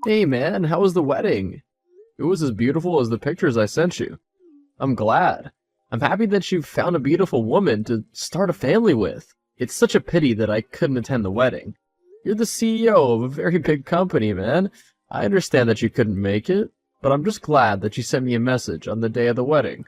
Hey man, how was the wedding? It was as beautiful as the pictures I sent you. I'm glad. I'm happy that you found a beautiful woman to start a family with. It's such a pity that I couldn't attend the wedding. You're the CEO of a very big company, man. I understand that you couldn't make it, but I'm just glad that you sent me a message on the day of the wedding.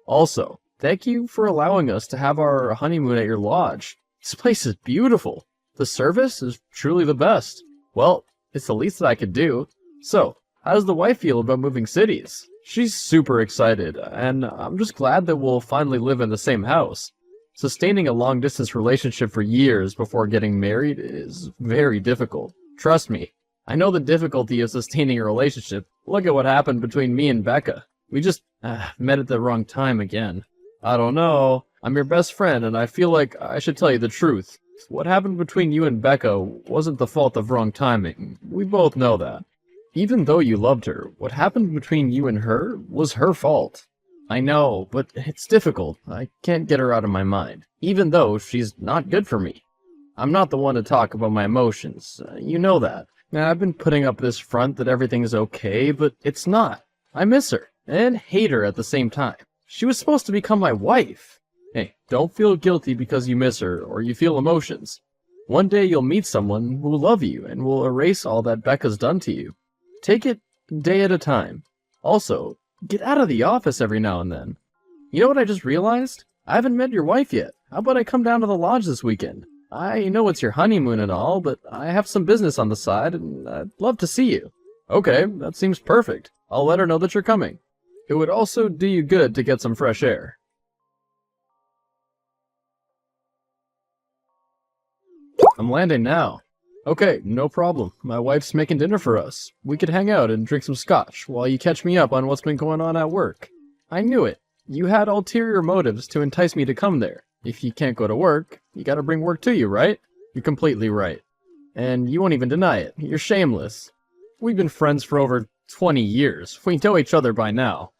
Also, thank you for allowing us to have our honeymoon at your lodge. This place is beautiful. The service is truly the best. Well, it's the least that I could do. So, how does the wife feel about moving cities? She's super excited, and I'm just glad that we'll finally live in the same house. Sustaining a long-distance relationship for years before getting married is very difficult. Trust me, I know the difficulty of sustaining a relationship. Look at what happened between me and Becca. We just met at the wrong time again. I don't know. I'm your best friend, and I feel like I should tell you the truth. What happened between you and Becca wasn't the fault of wrong timing. We both know that. Even though you loved her, what happened between you and her was her fault. I know, but it's difficult. I can't get her out of my mind, even though she's not good for me. I'm not the one to talk about my emotions. You know that. Now, I've been putting up this front that everything's okay, but it's not. I miss her, and hate her at the same time. She was supposed to become my wife. Hey, don't feel guilty because you miss her, or you feel emotions. One day you'll meet someone who will love you, and will erase all that Becca's done to you. Take it day at a time. Also, get out of the office every now and then. You know what I just realized? I haven't met your wife yet. How about I come down to the lodge this weekend? I know it's your honeymoon and all, but I have some business on the side, and I'd love to see you. Okay, that seems perfect. I'll let her know that you're coming. It would also do you good to get some fresh air. I'm landing now. Okay, no problem. My wife's making dinner for us. We could hang out and drink some scotch while you catch me up on what's been going on at work. I knew it. You had ulterior motives to entice me to come there. If you can't go to work, you gotta bring work to you, right? You're completely right. And you won't even deny it. You're shameless. We've been friends for over 20 years. We know each other by now.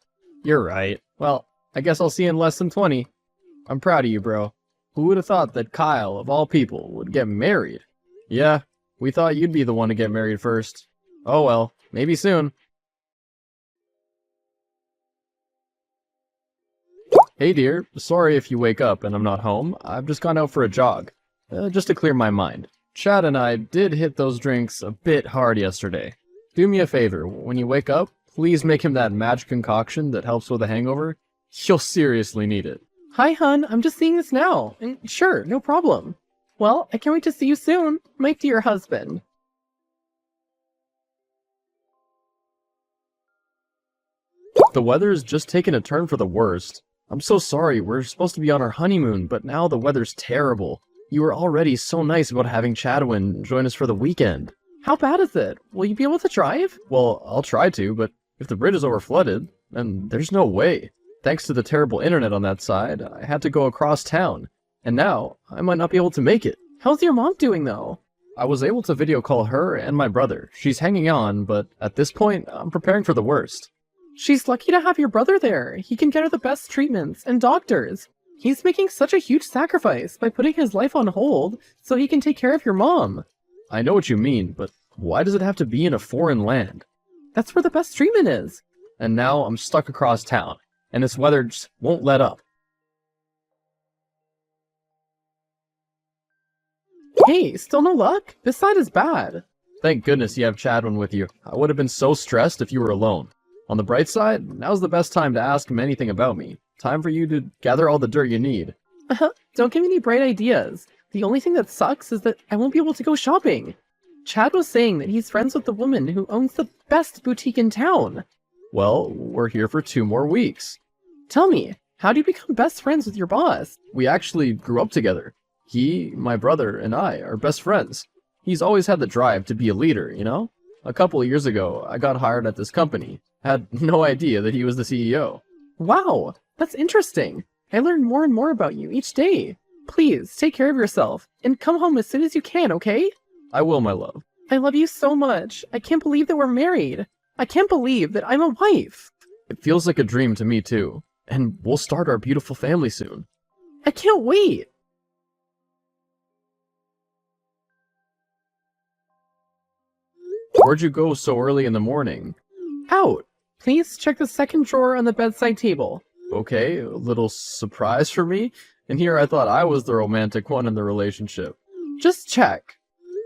You're right. Well, I guess I'll see you in less than 20. I'm proud of you, bro. Who would have thought that Kyle, of all people, would get married? Yeah, we thought you'd be the one to get married first. Oh well, maybe soon. Hey dear, sorry if you wake up and I'm not home. I've just gone out for a jog. Just to clear my mind. Chad and I did hit those drinks a bit hard yesterday. Do me a favor, when you wake up, please make him that magic concoction that helps with a hangover. You'll seriously need it. Hi, hun. I'm just seeing this now. And sure, no problem. Well, I can't wait to see you soon, my dear husband. The weather's just taken a turn for the worst. I'm so sorry, we're supposed to be on our honeymoon, but now the weather's terrible. You were already so nice about having Chadwin join us for the weekend. How bad is it? Will you be able to drive? Well, I'll try to, but if the bridge is overflooded, then there's no way. Thanks to the terrible internet on that side, I had to go across town. And now, I might not be able to make it. How's your mom doing, though? I was able to video call her and my brother. She's hanging on, but at this point, I'm preparing for the worst. She's lucky to have your brother there. He can get her the best treatments and doctors. He's making such a huge sacrifice by putting his life on hold so he can take care of your mom. I know what you mean, but why does it have to be in a foreign land? That's where the best treatment is. And now I'm stuck across town, and this weather just won't let up. Hey, still no luck? This side is bad. Thank goodness you have Chadwin with you. I would have been so stressed if you were alone. On the bright side, now's the best time to ask him anything about me. Time for you to gather all the dirt you need. Don't give me any bright ideas. The only thing that sucks is that I won't be able to go shopping. Chad was saying that he's friends with the woman who owns the best boutique in town. Well, we're here for 2 more weeks. Tell me, how do you become best friends with your boss? We actually grew up together. He, my brother, and I are best friends. He's always had the drive to be a leader, you know? A couple of years ago, I got hired at this company. Had no idea that he was the CEO. Wow, that's interesting. I learn more and more about you each day. Please, take care of yourself, and come home as soon as you can, okay? I will, my love. I love you so much. I can't believe that we're married. I can't believe that I'm a wife. It feels like a dream to me, too. And we'll start our beautiful family soon. I can't wait. Where'd you go so early in the morning? Out. Please check the second drawer on the bedside table. Okay, a little surprise for me? And here I thought I was the romantic one in the relationship. Just check.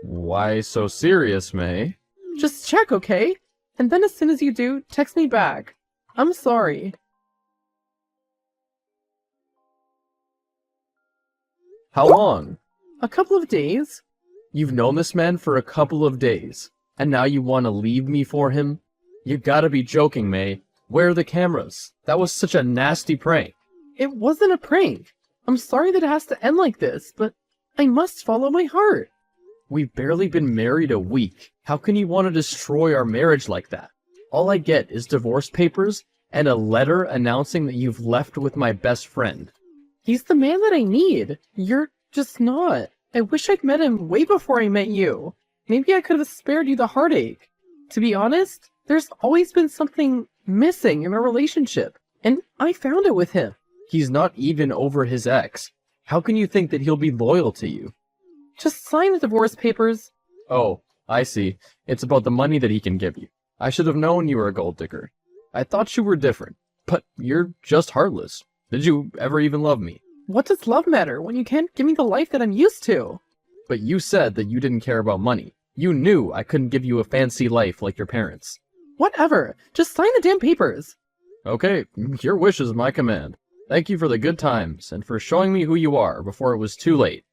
Why so serious, May? Just check, okay? And then as soon as you do, text me back. I'm sorry. How long? A couple of days. You've known this man for a couple of days, and now you want to leave me for him? You gotta be joking, May. Where are the cameras? That was such a nasty prank. It wasn't a prank. I'm sorry that it has to end like this, but I must follow my heart. We've barely been married a week. How can you want to destroy our marriage like that? All I get is divorce papers and a letter announcing that you've left with my best friend. He's the man that I need. You're just not. I wish I'd met him way before I met you. Maybe I could have spared you the heartache. To be honest, there's always been something missing in our relationship, and I found it with him. He's not even over his ex. How can you think that he'll be loyal to you? Just sign the divorce papers. Oh, I see. It's about the money that he can give you. I should have known you were a gold digger. I thought you were different, but you're just heartless. Did you ever even love me? What does love matter when you can't give me the life that I'm used to? But you said that you didn't care about money. You knew I couldn't give you a fancy life like your parents. Whatever. Just sign the damn papers. Okay, your wish is my command. Thank you for the good times, and for showing me who you are before it was too late.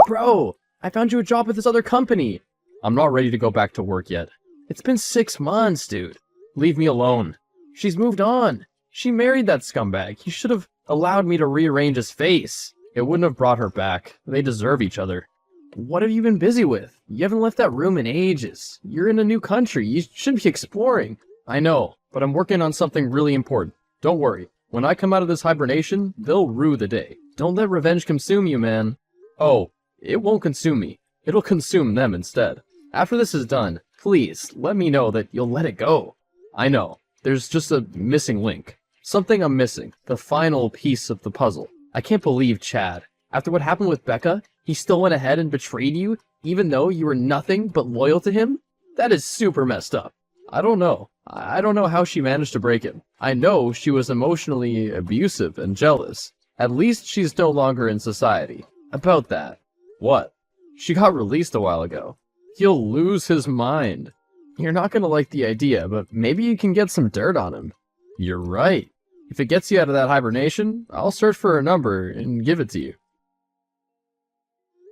Bro, I found you a job at this other company. I'm not ready to go back to work yet. It's been 6 months, dude. Leave me alone. She's moved on. She married that scumbag. He should have allowed me to rearrange his face. It wouldn't have brought her back. They deserve each other. What have you been busy with? You haven't left that room in ages. You're in a new country. You should be exploring. I know, but I'm working on something really important. Don't worry. When I come out of this hibernation, they'll rue the day. Don't let revenge consume you, man. Oh, it won't consume me. It'll consume them instead. After this is done, please let me know that you'll let it go. I know. There's just a missing link. Something I'm missing. The final piece of the puzzle. I can't believe Chad. After what happened with Becca, he still went ahead and betrayed you, even though you were nothing but loyal to him? That is super messed up. I don't know. I don't know how she managed to break him. I know she was emotionally abusive and jealous. At least she's no longer in society. About that. What? She got released a while ago. He'll lose his mind. You're not gonna like the idea, but maybe you can get some dirt on him. You're right. If it gets you out of that hibernation, I'll search for her number and give it to you.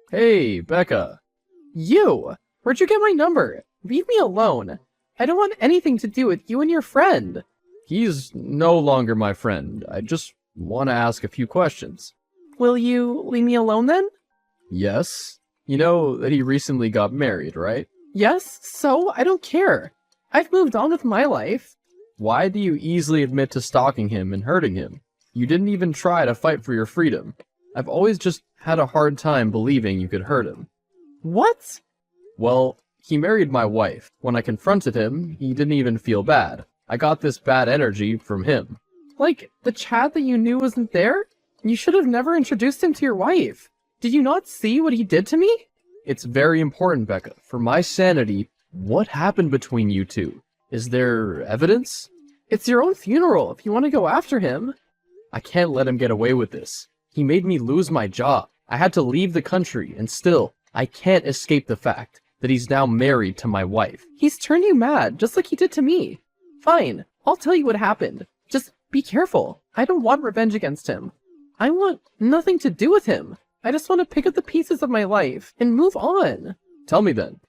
Hey, Becca. You! Where'd you get my number? Leave me alone. I don't want anything to do with you and your friend. He's no longer my friend. I just want to ask a few questions. Will you leave me alone then? Yes. You know that he recently got married, right? Yes, so I don't care. I've moved on with my life. Why do you easily admit to stalking him and hurting him? You didn't even try to fight for your freedom. I've always just had a hard time believing you could hurt him. What? Well, he married my wife. When I confronted him, he didn't even feel bad. I got this bad energy from him. Like, the Chad that you knew wasn't there? You should have never introduced him to your wife. Did you not see what he did to me? It's very important, Becca. For my sanity, what happened between you two? Is there evidence? It's your own funeral if you want to go after him. I can't let him get away with this. He made me lose my job. I had to leave the country, and still, I can't escape the fact that he's now married to my wife. He's turned you mad, just like he did to me. Fine, I'll tell you what happened. Just be careful. I don't want revenge against him. I want nothing to do with him. I just want to pick up the pieces of my life and move on. Tell me then.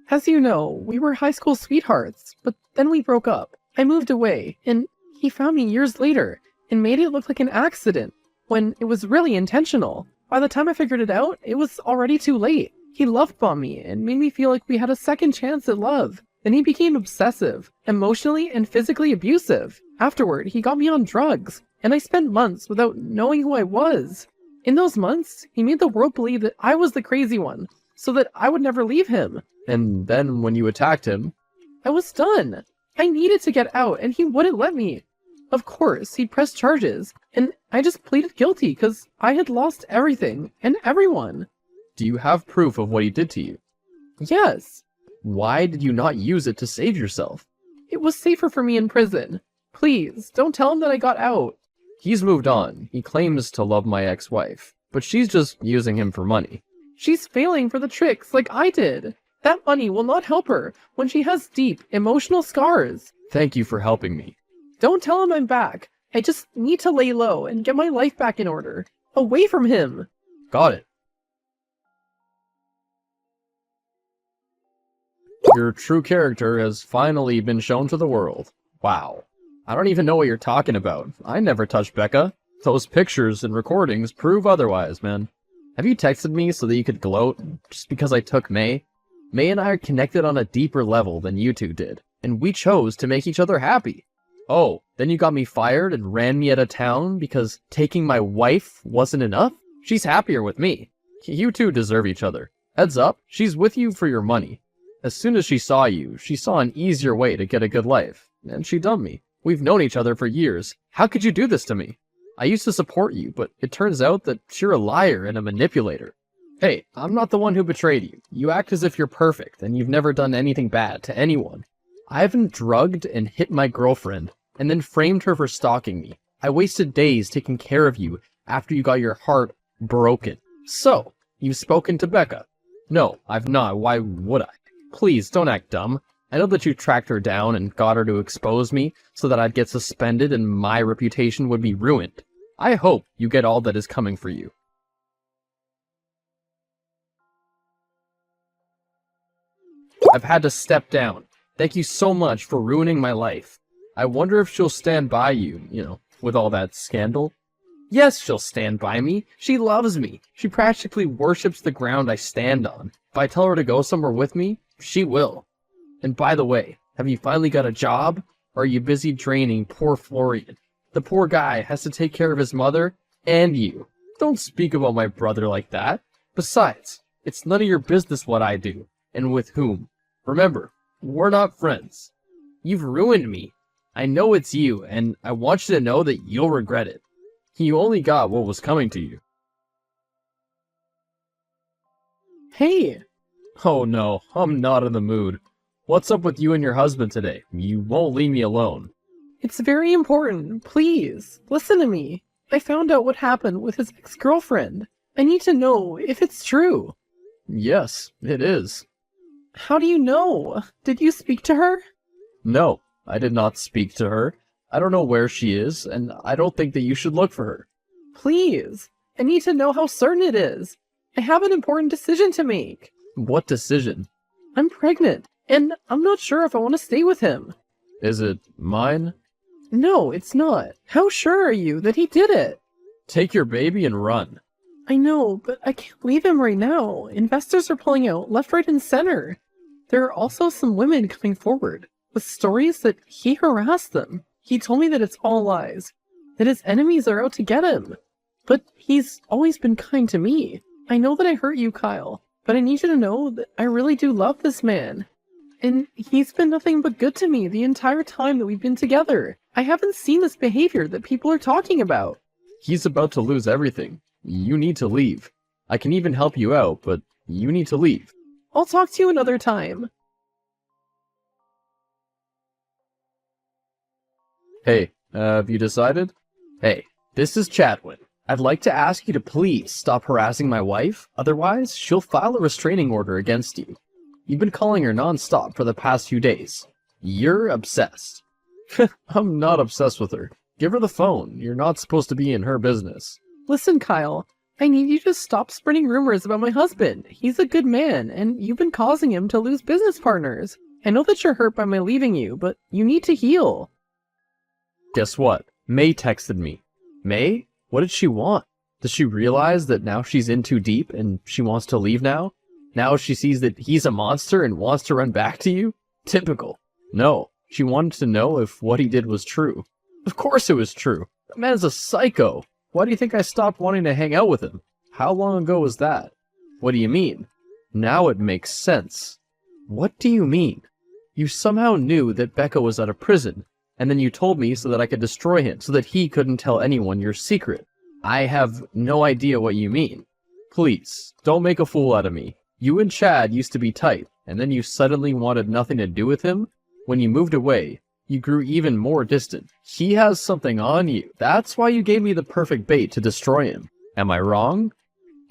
As you know, we were high school sweethearts, but then we broke up. I moved away, and he found me years later and made it look like an accident, when it was really intentional. By the time I figured it out, it was already too late. He love-bombed me and made me feel like we had a second chance at love. Then he became obsessive, emotionally and physically abusive. Afterward, he got me on drugs, and I spent months without knowing who I was. In those months, he made the world believe that I was the crazy one, so that I would never leave him. And then when you attacked him... I was done. I needed to get out, and he wouldn't let me. Of course, he pressed charges, and I just pleaded guilty because I had lost everything and everyone. Do you have proof of what he did to you? Yes, Why did you not use it to save yourself? it was safer for me in prison. Please, don't tell him that I got out. He's moved on. He claims to love my ex-wife, but she's just using him for money. She's failing for the tricks like I did. That money will not help her when she has deep emotional scars. Thank you for helping me. Don't tell him I'm back. I just need to lay low and get my life back in order. Away from him. Got it. Your true character has finally been shown to the world. Wow. I don't even know what you're talking about. I never touched Becca. Those pictures and recordings prove otherwise, man. Have you texted me so that you could gloat just because I took May? May and I are connected on a deeper level than you two did, and we chose to make each other happy. Oh, then you got me fired and ran me out of town because taking my wife wasn't enough? She's happier with me. You two deserve each other. Heads up, she's with you for your money. As soon as she saw you, she saw an easier way to get a good life, and she dumped me. We've known each other for years. How could you do this to me? I used to support you, but it turns out that you're a liar and a manipulator. Hey, I'm not the one who betrayed you. You act as if you're perfect, and you've never done anything bad to anyone. I haven't drugged and hit my girlfriend, and then framed her for stalking me. I wasted days taking care of you after you got your heart broken. So, you've spoken to Becca? No, I've not. Why would I? Please, don't act dumb. I know that you tracked her down and got her to expose me so that I'd get suspended and my reputation would be ruined. I hope you get all that is coming for you. I've had to step down. Thank you so much for ruining my life. I wonder if she'll stand by you, with all that scandal. Yes, she'll stand by me. She loves me. She practically worships the ground I stand on. If I tell her to go somewhere with me, she will. And by the way, have you finally got a job? Or are you busy draining poor Florian? The poor guy has to take care of his mother and you. Don't speak about my brother like that. Besides, it's none of your business what I do, and with whom. Remember, we're not friends. You've ruined me. I know it's you, and I want you to know that you'll regret it. You only got what was coming to you. Hey, Oh no, I'm not in the mood. What's up with you and your husband today? You won't leave me alone. it's very important. Please, listen to me. I found out what happened with his ex-girlfriend. I need to know if it's true. Yes, it is. How do you know? Did you speak to her? No, I did not speak to her. I don't know where she is, and I don't think that you should look for her. Please, I need to know how certain it is. I have an important decision to make. What decision? I'm pregnant, and I'm not sure if I want to stay with him. Is it mine? No, it's not. How sure are you that he did it? Take your baby and run. I know, but I can't leave him right now. Investors are pulling out left, right, and center. There are also some women coming forward with stories that he harassed them. He told me that it's all lies, that his enemies are out to get him. But he's always been kind to me. I know that I hurt you, Kyle, but I need you to know that I really do love this man. And he's been nothing but good to me the entire time that we've been together. I haven't seen this behavior that people are talking about. He's about to lose everything. You need to leave. I can even help you out, but you need to leave. I'll talk to you another time. Hey, have you decided? Hey, this is Chadwin. I'd like to ask you to please stop harassing my wife, otherwise she'll file a restraining order against you. You've been calling her non-stop for the past few days. You're obsessed. I'm not obsessed with her. Give her the phone. You're not supposed to be in her business. Listen, Kyle, I need you to stop spreading rumors about my husband. He's a good man, and you've been causing him to lose business partners. I know that you're hurt by my leaving you, but you need to heal. Guess what? May texted me. May? What did she want? Does she realize that now she's in too deep and she wants to leave now? Now she sees that he's a monster and wants to run back to you? Typical. No, she wanted to know if what he did was true. Of course it was true. The man's a psycho. Why do you think I stopped wanting to hang out with him? How long ago was that? What do you mean? Now it makes sense. What do you mean? You somehow knew that Becca was out of prison, and then you told me so that I could destroy him, so that he couldn't tell anyone your secret. I have no idea what you mean. Please, don't make a fool out of me. You and Chad used to be tight, and then you suddenly wanted nothing to do with him? When you moved away, you grew even more distant. He has something on you. That's why you gave me the perfect bait to destroy him. Am I wrong?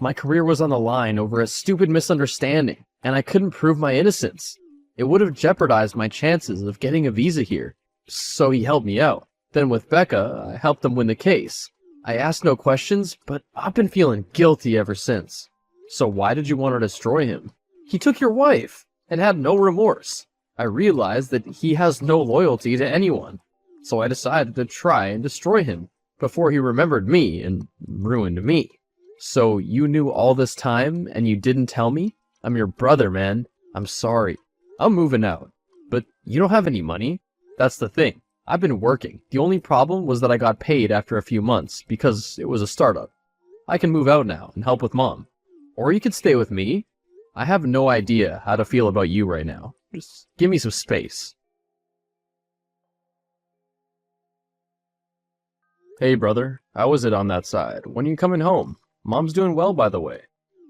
My career was on the line over a stupid misunderstanding, and I couldn't prove my innocence. It would have jeopardized my chances of getting a visa here. So he helped me out. Then with Becca, I helped him win the case. I asked no questions, but I've been feeling guilty ever since. So why did you want to destroy him? He took your wife, and had no remorse. I realized that he has no loyalty to anyone, so I decided to try and destroy him before he remembered me and ruined me. So you knew all this time and you didn't tell me? I'm your brother, man. I'm sorry. I'm moving out. But you don't have any money? That's the thing. I've been working. The only problem was that I got paid after a few months because it was a startup. I can move out now and help with Mom. Or you could stay with me. I have no idea how to feel about you right now. Just give me some space. Hey brother, how is it on that side? When are you coming home? Mom's doing well, by the way.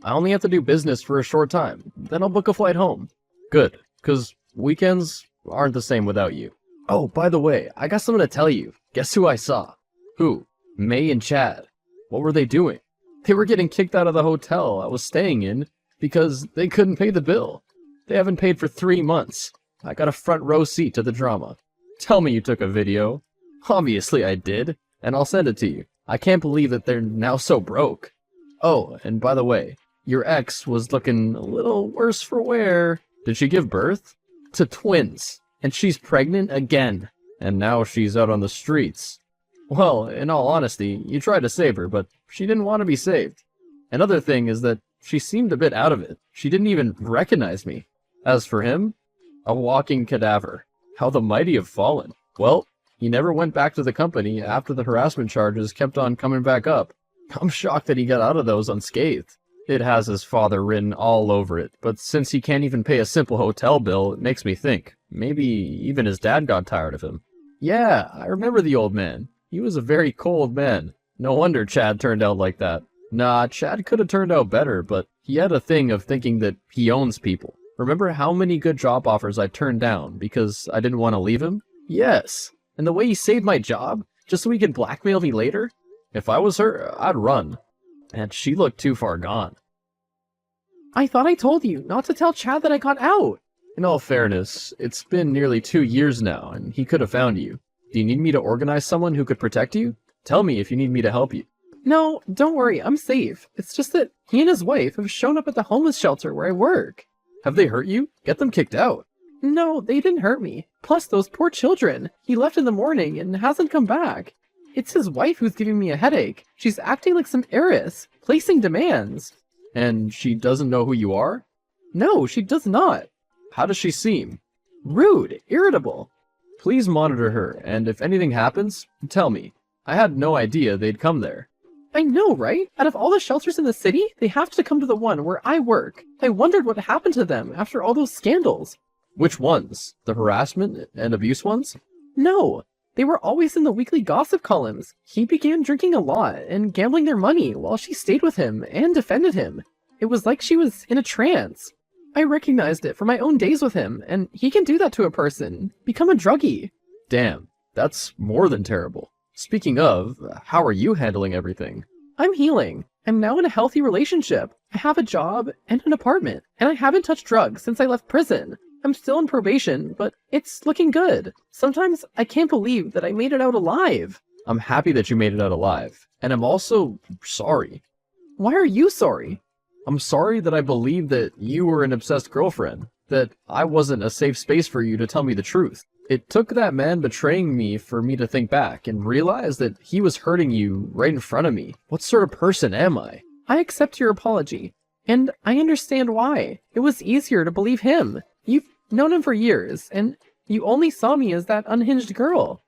I only have to do business for a short time, then I'll book a flight home. Good, 'cause weekends aren't the same without you. Oh, by the way, I got something to tell you. Guess who I saw? Who? May and Chad. What were they doing? They were getting kicked out of the hotel I was staying in because they couldn't pay the bill. They haven't paid for 3 months. I got a front row seat to the drama. Tell me you took a video. Obviously I did, and I'll send it to you. I can't believe that they're now so broke. Oh, and by the way, your ex was looking a little worse for wear. Did she give birth? To twins. And she's pregnant again. And now she's out on the streets. Well, in all honesty, you tried to save her, but she didn't want to be saved. Another thing is that she seemed a bit out of it. She didn't even recognize me. As for him, a walking cadaver. How the mighty have fallen. Well, he never went back to the company after the harassment charges kept on coming back up. I'm shocked that he got out of those unscathed. It has his father written all over it, but since he can't even pay a simple hotel bill, it makes me think. Maybe even his dad got tired of him. Yeah, I remember the old man. He was a very cold man. No wonder Chad turned out like that. Nah, Chad could have turned out better, but he had a thing of thinking that he owns people. Remember how many good job offers I turned down because I didn't want to leave him? Yes. And the way he saved my job, just so he could blackmail me later? If I was her, I'd run. And she looked too far gone. I thought I told you not to tell Chad that I got out. In all fairness, it's been nearly 2 years now, and he could have found you. Do you need me to organize someone who could protect you? Tell me if you need me to help you. No, don't worry, I'm safe. It's just that he and his wife have shown up at the homeless shelter where I work. Have they hurt you? Get them kicked out. No, they didn't hurt me. Plus, those poor children. He left in the morning and hasn't come back. It's his wife who's giving me a headache. She's acting like some heiress, placing demands. And she doesn't know who you are? No, she does not. How does she seem? Rude, irritable. Please monitor her, and if anything happens, tell me. I had no idea they'd come there. I know, right? Out of all the shelters in the city, they have to come to the one where I work. I wondered what happened to them after all those scandals. Which ones? The harassment and abuse ones? No, they were always in the weekly gossip columns. He began drinking a lot and gambling their money while she stayed with him and defended him. It was like she was in a trance. I recognized it from my own days with him, and he can do that to a person. Become a druggie. Damn, that's more than terrible. Speaking of, how are you handling everything? I'm healing. I'm now in a healthy relationship. I have a job and an apartment, and I haven't touched drugs since I left prison. I'm still on probation, but it's looking good. Sometimes I can't believe that I made it out alive. I'm happy that you made it out alive, and I'm also sorry. Why are you sorry? I'm sorry that I believed that you were an obsessed girlfriend, that I wasn't a safe space for you to tell me the truth. It took that man betraying me for me to think back and realize that he was hurting you right in front of me. What sort of person am I? I accept your apology, and I understand why. It was easier to believe him. You've known him for years, and you only saw me as that unhinged girl.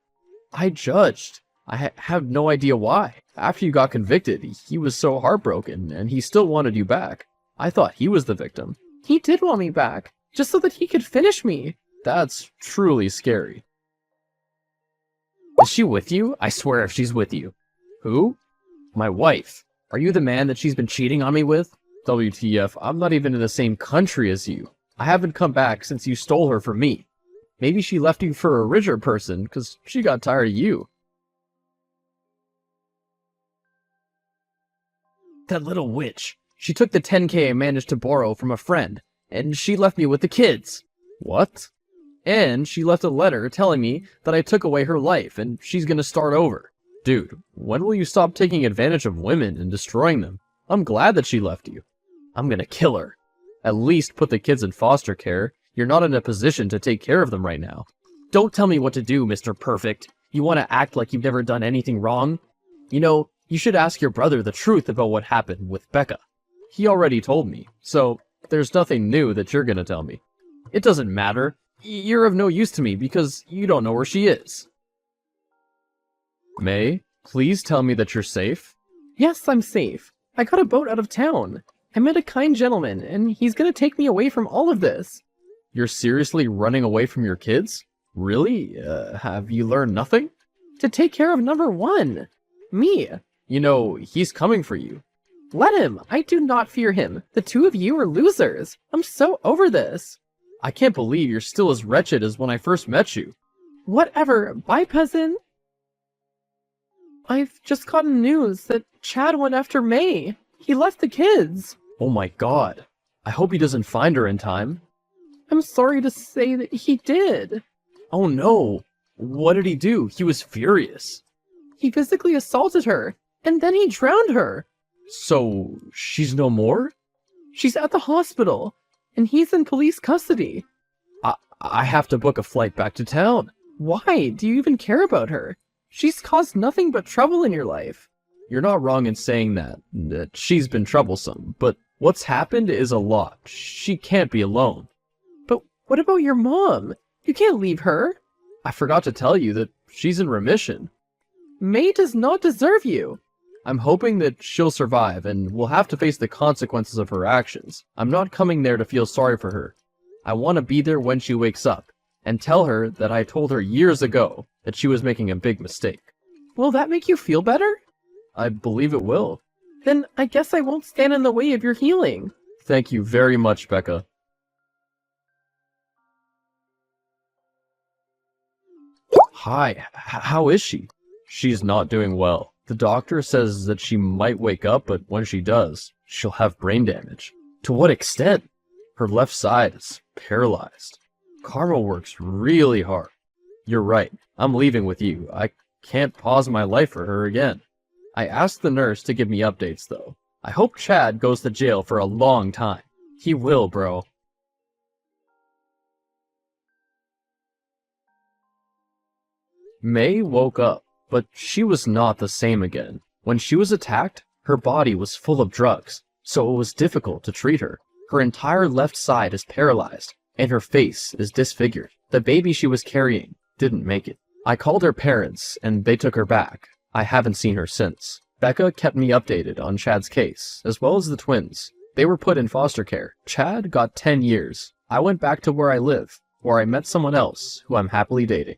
I judged. I have no idea why. After you got convicted, he was so heartbroken, and he still wanted you back. I thought he was the victim. He did want me back, just so that he could finish me. That's truly scary. Is she with you? I swear if she's with you. Who? My wife. Are you the man that she's been cheating on me with? WTF, I'm not even in the same country as you. I haven't come back since you stole her from me. Maybe she left you for a richer person because she got tired of you. That little witch. She took the 10K I managed to borrow from a friend, and she left me with the kids. What? And she left a letter telling me that I took away her life and she's gonna start over. Dude, when will you stop taking advantage of women and destroying them? I'm glad that she left you. I'm gonna kill her. At least put the kids in foster care. You're not in a position to take care of them right now. Don't tell me what to do, Mr. Perfect. You want to act like you've never done anything wrong? You know, you should ask your brother the truth about what happened with Becca. He already told me, so there's nothing new that you're gonna tell me. It doesn't matter. You're of no use to me because you don't know where she is. May, please tell me that you're safe. Yes, I'm safe. I got a boat out of town. I met a kind gentleman, and he's gonna take me away from all of this. You're seriously running away from your kids? Really? Have you learned nothing? To take care of number one. Me. You know, he's coming for you. Let him. I do not fear him. The two of you are losers. I'm so over this. I can't believe you're still as wretched as when I first met you. Whatever. Bye, cousin. I've just gotten news that Chad went after May. He left the kids. Oh my god. I hope he doesn't find her in time. I'm sorry to say that he did. Oh no. What did he do? He was furious. He physically assaulted her, and then he drowned her. So, she's no more? She's at the hospital, and he's in police custody. I have to book a flight back to town. Why? Do you even care about her? She's caused nothing but trouble in your life. You're not wrong in saying that she's been troublesome, but what's happened is a lot. She can't be alone. But what about your mom? You can't leave her. I forgot to tell you that she's in remission. May does not deserve you. I'm hoping that she'll survive, and will have to face the consequences of her actions. I'm not coming there to feel sorry for her. I want to be there when she wakes up, and tell her that I told her years ago that she was making a big mistake. Will that make you feel better? I believe it will. Then I guess I won't stand in the way of your healing. Thank you very much, Becca. Hi, how is she? She's not doing well. The doctor says that she might wake up, but when she does, she'll have brain damage. To what extent? Her left side is paralyzed. Karma works really hard. You're right. I'm leaving with you. I can't pause my life for her again. I asked the nurse to give me updates, though. I hope Chad goes to jail for a long time. He will, bro. May woke up, but she was not the same again. When she was attacked, her body was full of drugs, so it was difficult to treat her. Her entire left side is paralyzed, and her face is disfigured. The baby she was carrying didn't make it. I called her parents, and they took her back. I haven't seen her since. Becca kept me updated on Chad's case, as well as the twins. They were put in foster care. Chad got 10 years. I went back to where I live, where I met someone else who I'm happily dating.